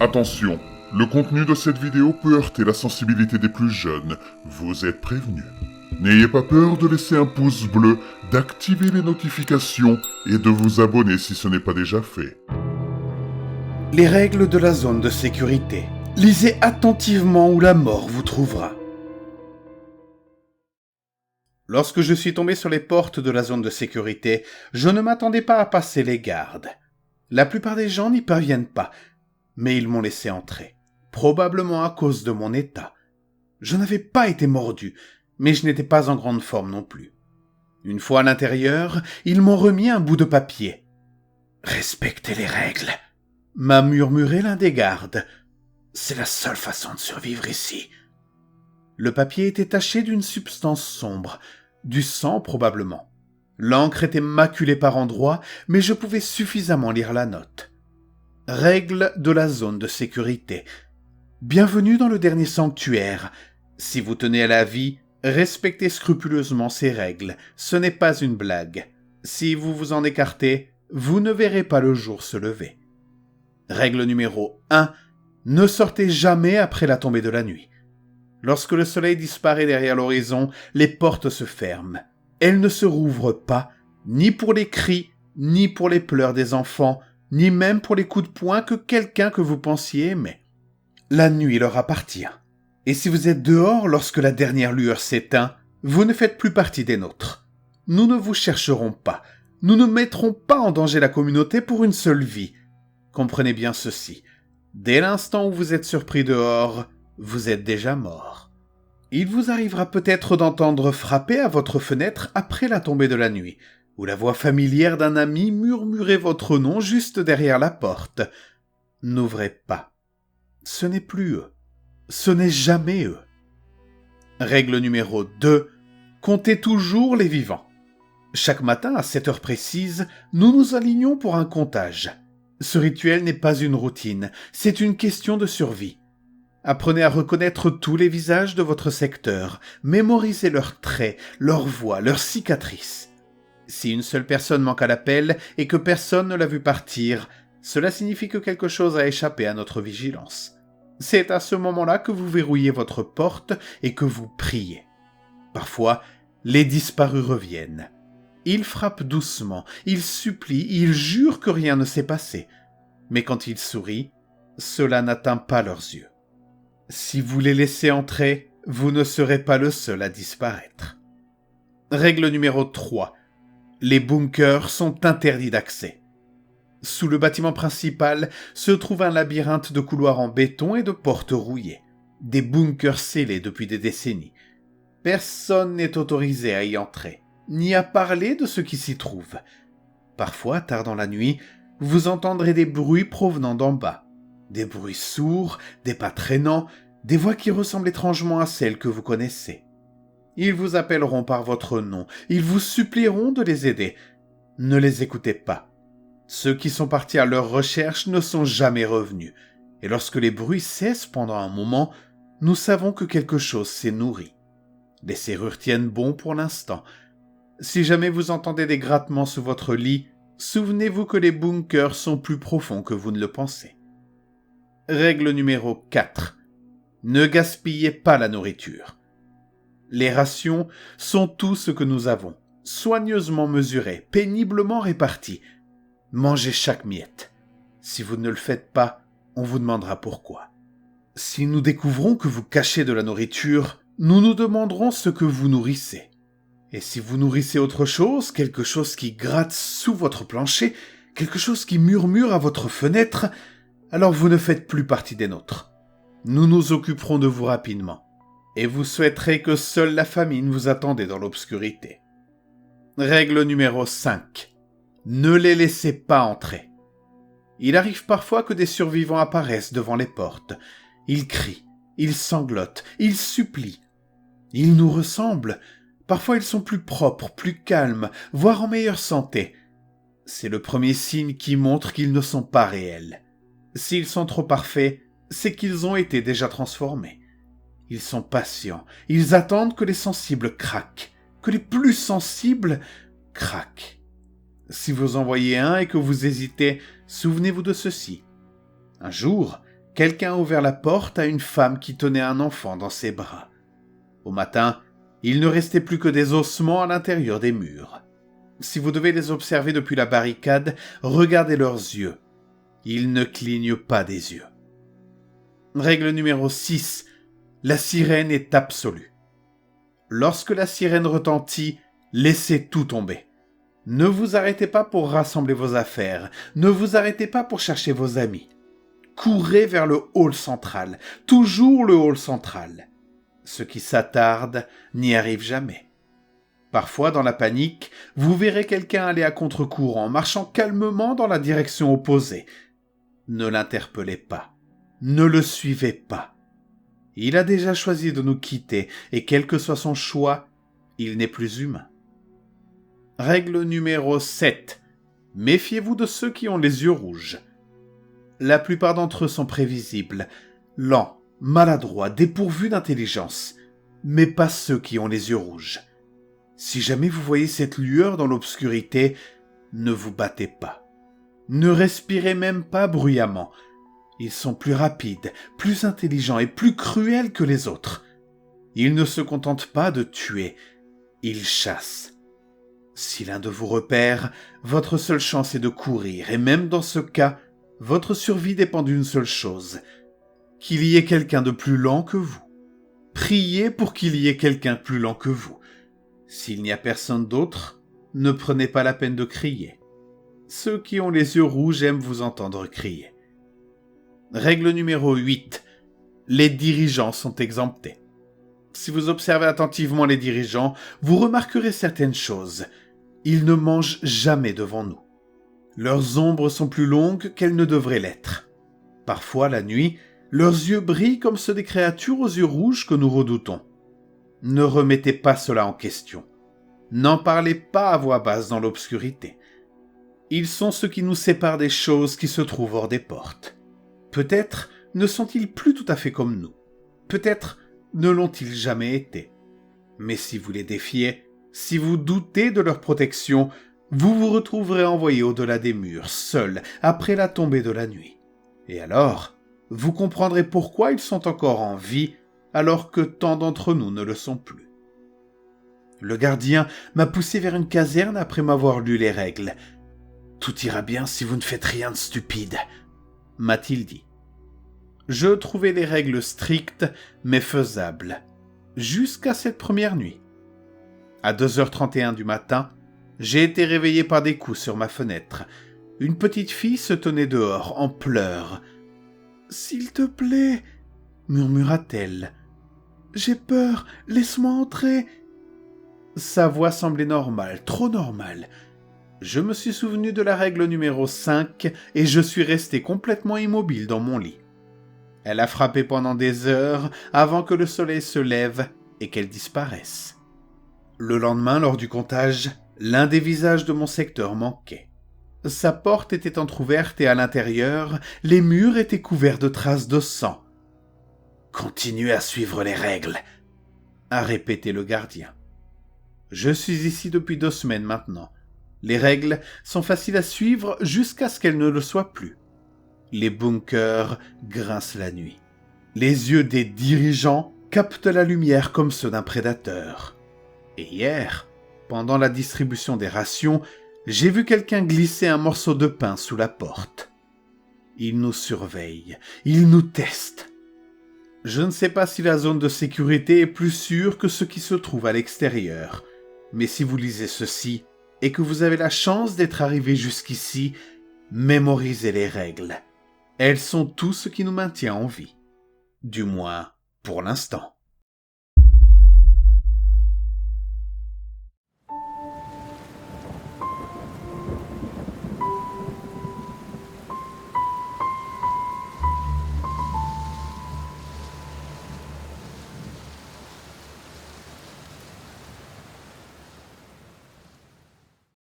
Attention, le contenu de cette vidéo peut heurter la sensibilité des plus jeunes. Vous êtes prévenus. N'ayez pas peur de laisser un pouce bleu, d'activer les notifications et de vous abonner si ce n'est pas déjà fait. Les règles de la zone de sécurité. Lisez attentivement où la mort vous trouvera. Lorsque je suis tombé sur les portes de la zone de sécurité, je ne m'attendais pas à passer les gardes. La plupart des gens n'y parviennent pas, mais ils m'ont laissé entrer, probablement à cause de mon état. Je n'avais pas été mordu, mais je n'étais pas en grande forme non plus. Une fois à l'intérieur, ils m'ont remis un bout de papier. « Respectez les règles », m'a murmuré l'un des gardes. « C'est la seule façon de survivre ici. » Le papier était taché d'une substance sombre, du sang probablement. L'encre était maculée par endroits, mais je pouvais suffisamment lire la note. Règles de la zone de sécurité. Bienvenue dans le dernier sanctuaire. Si vous tenez à la vie, respectez scrupuleusement ces règles. Ce n'est pas une blague. Si vous vous en écartez, vous ne verrez pas le jour se lever. Règle numéro 1. Ne sortez jamais après la tombée de la nuit. Lorsque le soleil disparaît derrière l'horizon, les portes se ferment. Elles ne se rouvrent pas, ni pour les cris, ni pour les pleurs des enfants, ni même pour les coups de poing que quelqu'un que vous pensiez aimer. La nuit leur appartient. Et si vous êtes dehors lorsque la dernière lueur s'éteint, vous ne faites plus partie des nôtres. Nous ne vous chercherons pas. Nous ne mettrons pas en danger la communauté pour une seule vie. Comprenez bien ceci. Dès l'instant où vous êtes surpris dehors, vous êtes déjà mort. Il vous arrivera peut-être d'entendre frapper à votre fenêtre après la tombée de la nuit, ou la voix familière d'un ami murmurer votre nom juste derrière la porte. N'ouvrez pas. Ce n'est plus eux. Ce n'est jamais eux. Règle numéro 2. Comptez toujours les vivants. Chaque matin, à 7 heures précises, nous nous alignons pour un comptage. Ce rituel n'est pas une routine, c'est une question de survie. Apprenez à reconnaître tous les visages de votre secteur, mémorisez leurs traits, leurs voix, leurs cicatrices. Si une seule personne manque à l'appel et que personne ne l'a vu partir, cela signifie que quelque chose a échappé à notre vigilance. C'est à ce moment-là que vous verrouillez votre porte et que vous priez. Parfois, les disparus reviennent. Ils frappent doucement, ils supplient, ils jurent que rien ne s'est passé. Mais quand ils sourient, cela n'atteint pas leurs yeux. Si vous les laissez entrer, vous ne serez pas le seul à disparaître. Règle numéro 3. Les bunkers sont interdits d'accès. Sous le bâtiment principal se trouve un labyrinthe de couloirs en béton et de portes rouillées. Des bunkers scellés depuis des décennies. Personne n'est autorisé à y entrer, ni à parler de ce qui s'y trouve. Parfois, tard dans la nuit, vous entendrez des bruits provenant d'en bas. Des bruits sourds, des pas traînants, des voix qui ressemblent étrangement à celles que vous connaissez. Ils vous appelleront par votre nom, ils vous supplieront de les aider. Ne les écoutez pas. Ceux qui sont partis à leur recherche ne sont jamais revenus, et lorsque les bruits cessent pendant un moment, nous savons que quelque chose s'est nourri. Les serrures tiennent bon pour l'instant. Si jamais vous entendez des grattements sous votre lit, souvenez-vous que les bunkers sont plus profonds que vous ne le pensez. Règle numéro 4. Ne gaspillez pas la nourriture. Les rations sont tout ce que nous avons, soigneusement mesurées, péniblement réparties. Mangez chaque miette. Si vous ne le faites pas, on vous demandera pourquoi. Si nous découvrons que vous cachez de la nourriture, nous nous demanderons ce que vous nourrissez. Et si vous nourrissez autre chose, quelque chose qui gratte sous votre plancher, quelque chose qui murmure à votre fenêtre, alors vous ne faites plus partie des nôtres. Nous nous occuperons de vous rapidement, et vous souhaiterez que seule la famine vous attendait dans l'obscurité. Règle numéro 5. Ne les laissez pas entrer. Il arrive parfois que des survivants apparaissent devant les portes. Ils crient, ils sanglotent, ils supplient. Ils nous ressemblent. Parfois ils sont plus propres, plus calmes, voire en meilleure santé. C'est le premier signe qui montre qu'ils ne sont pas réels. S'ils sont trop parfaits, c'est qu'ils ont été déjà transformés. Ils sont patients, ils attendent que les sensibles craquent, que les plus sensibles craquent. Si vous en voyez un et que vous hésitez, souvenez-vous de ceci. Un jour, quelqu'un a ouvert la porte à une femme qui tenait un enfant dans ses bras. Au matin, il ne restait plus que des ossements à l'intérieur des murs. Si vous devez les observer depuis la barricade, regardez leurs yeux. Ils ne clignent pas des yeux. Règle numéro 6. La sirène est absolue. Lorsque la sirène retentit, laissez tout tomber. Ne vous arrêtez pas pour rassembler vos affaires. Ne vous arrêtez pas pour chercher vos amis. Courez vers le hall central. Toujours le hall central. Ceux qui s'attardent n'y arrivent jamais. Parfois, dans la panique, vous verrez quelqu'un aller à contre-courant, marchant calmement dans la direction opposée. Ne l'interpellez pas. Ne le suivez pas. Il a déjà choisi de nous quitter, et quel que soit son choix, il n'est plus humain. Règle numéro 7. Méfiez-vous de ceux qui ont les yeux rouges. La plupart d'entre eux sont prévisibles, lents, maladroits, dépourvus d'intelligence, mais pas ceux qui ont les yeux rouges. Si jamais vous voyez cette lueur dans l'obscurité, ne vous battez pas. Ne respirez même pas bruyamment. Ils sont plus rapides, plus intelligents et plus cruels que les autres. Ils ne se contentent pas de tuer, ils chassent. Si l'un de vous repère, votre seule chance est de courir, et même dans ce cas, votre survie dépend d'une seule chose, qu'il y ait quelqu'un de plus lent que vous. Priez pour qu'il y ait quelqu'un de plus lent que vous. S'il n'y a personne d'autre, ne prenez pas la peine de crier. Ceux qui ont les yeux rouges aiment vous entendre crier. Règle numéro 8. Les dirigeants sont exemptés. Si vous observez attentivement les dirigeants, vous remarquerez certaines choses. Ils ne mangent jamais devant nous. Leurs ombres sont plus longues qu'elles ne devraient l'être. Parfois, la nuit, leurs yeux brillent comme ceux des créatures aux yeux rouges que nous redoutons. Ne remettez pas cela en question. N'en parlez pas à voix basse dans l'obscurité. Ils sont ce qui nous sépare des choses qui se trouvent hors des portes. Peut-être ne sont-ils plus tout à fait comme nous. Peut-être ne l'ont-ils jamais été. Mais si vous les défiez, si vous doutez de leur protection, vous vous retrouverez envoyé au-delà des murs, seul, après la tombée de la nuit. Et alors, vous comprendrez pourquoi ils sont encore en vie, alors que tant d'entre nous ne le sont plus. Le gardien m'a poussé vers une caserne après m'avoir lu les règles. « Tout ira bien si vous ne faites rien de stupide », m'a-t-il dit. Je trouvais les règles strictes, mais faisables, jusqu'à cette première nuit. À 2h31 du matin, j'ai été réveillé par des coups sur ma fenêtre. Une petite fille se tenait dehors, en pleurs. « S'il te plaît, » murmura-t-elle. « J'ai peur, laisse-moi entrer. » Sa voix semblait normale, trop normale. Je me suis souvenu de la règle numéro 5 et je suis resté complètement immobile dans mon lit. Elle a frappé pendant des heures avant que le soleil se lève et qu'elle disparaisse. Le lendemain, lors du comptage, l'un des visages de mon secteur manquait. Sa porte était entr'ouverte et à l'intérieur, les murs étaient couverts de traces de sang. « Continuez à suivre les règles », a répété le gardien. Je suis ici depuis 2 semaines maintenant. Les règles sont faciles à suivre jusqu'à ce qu'elles ne le soient plus. Les bunkers grincent la nuit. Les yeux des dirigeants captent la lumière comme ceux d'un prédateur. Et hier, pendant la distribution des rations, j'ai vu quelqu'un glisser un morceau de pain sous la porte. Ils nous surveillent, ils nous testent. Je ne sais pas si la zone de sécurité est plus sûre que ce qui se trouve à l'extérieur, mais si vous lisez ceci et que vous avez la chance d'être arrivé jusqu'ici, mémorisez les règles. Elles sont tout ce qui nous maintient en vie. Du moins, pour l'instant.